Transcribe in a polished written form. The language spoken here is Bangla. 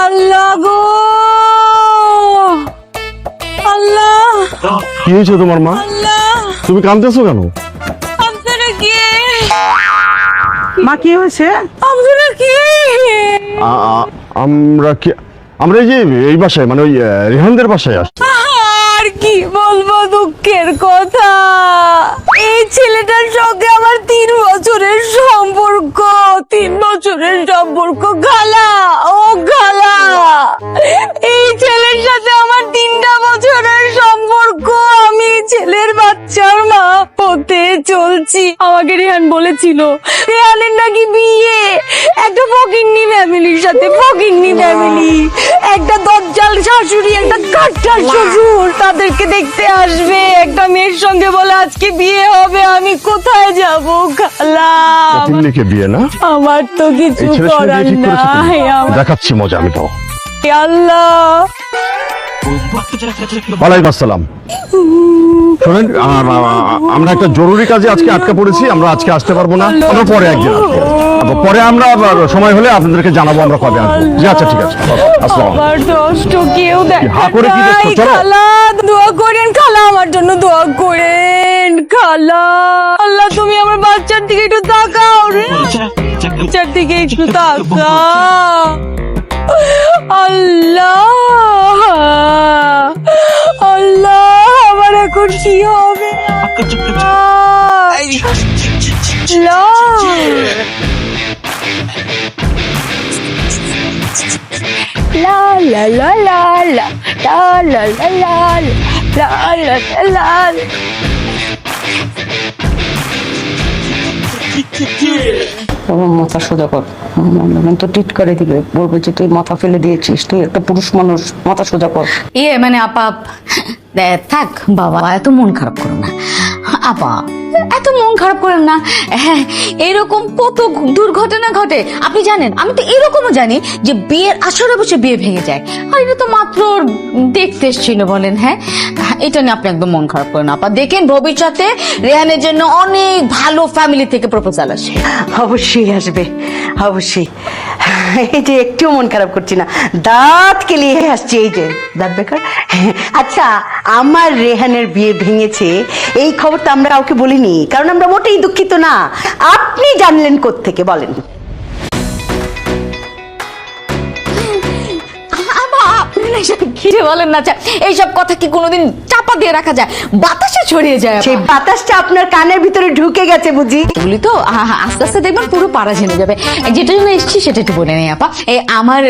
আল্লাহ গো আল্লাহ। কি হয়েছে তোমার মা? আল্লাহ তুমি কাঁদতেছো কেন? আপনারা কি? মা কি হয়েছে? আপনারা কি? আমরা এই যে এই বাসায় মানে ওই রেহানদের বাসায় আসছি। আর কি বলবো দুঃখের কথা, এই ছেলেটার সঙ্গে আমার 3 বছরের সম্পর্ক। 3 বছরের সম্পর্ক খালা, ও খালা, এই ছেলের সাথে আমার 3টা বছরের সম্পর্ক। আমি ছেলের বাচ্চার মা হতে চলছি। আমাকে রেহান বলেছিল রেহানের নাকি বিয়ে একটা ফকিন্নি ফ্যামিলির সাথে। ফকিন্নি ফ্যামিলি, একটা দজ্জাল শাশুড়ি, একটা কাঠটার শ্বশুর তাদেরকে দেখতে আসবে। একটা মেয়ের সঙ্গে বলে আজকে বিয়ে হবে। আমি কোথায় যাব খালা? লিখে বিয়ে না? আমার তো এই কিছু ছেলের সঙ্গে করার বিয়ে ঠিক করেছো তুমি? নাই। দেখাচ্ছি মজা আমি তো। আল্লাহ ওয়ালাইকুম আসসালাম। শোনেন, আমরা একটা জরুরি কাজে আজকে আটকা পড়েছি। আমরা আজকে আসতে পারবো না, আমরা পরে একদিন আসবো। পরে আমরা সময় হলে আপনাদেরকে জানাবো আমরা কবে আসবো। জি আচ্ছা, ঠিক আছে, আসসালাম। আমার দোষ্ট কেউ হা করে কি দেখছো? চলো। খালা দোয়া করেন, খালা আমার জন্য দোয়া করেন খালা। আল্লাহ তুমি আমার বাচ্চার দিকে একটু তাকাও রে, বাচ্চার দিকে একটু তাকাও। আল্লাহ আল্লাহ, আমার এখন কি হবে? লা লা লা লা লা লা লা লা লা লা লা লা লা। তোমার মাথা সোজা কর, তো টিট করে দিবে, বলবে যে তুই মাথা ফেলে দিয়েছিস, তুই একটা পুরুষ মানুষ, মাথা সোজা কর। মানে আপা থাক বাবা, এত মন খারাপ করো না আপা, এত মন খারাপ করেন না। হ্যাঁ, এরকম কত দুর্ঘটনা ঘটে আপনি জানেন। আমি তো এরকমও জানি যে বিয়ের আসরে বসে বিয়ে ভেঙে যায়। আর এটা তো মাত্র দেখতে এসেছিল বলেন। হ্যাঁ, এটা নিয়ে আপনি একদম মন খারাপ করেন আপা। দেখেন ভবিষ্যতে রেহানের জন্য অনেক ভালো ফ্যামিলি থেকে প্রপোজাল আসে। অবশ্যই আসবে, অবশ্যই। এই যে একটু মন খারাপ করছি না, দাঁত কেলিয়ে আসছে, এই যে দাঁত বেকার। আচ্ছা, আমার রেহানের বিয়ে ভেঙেছে এই খবরটা আমরা কাউকে বলিনি, কারণ আমরা মোটেই দুঃখিত না। আপনি জানলেন কোত্থেকে বলেন? কি যে বলেন না, এইসব কথা কি কোনোদিন চাপা দিয়ে রাখা যায়? বাতাসে ছড়িয়ে যায়। সেই বাতাসটা আপনার কানের ভিতরে ঢুকে গেছে বুঝি। বলি তো আস্তে আস্তে দেখবেন পুরো পাড়া জেনে যাবে। যেটা জন্য এসেছি সেটা একটু বলে নেই আপা। আমার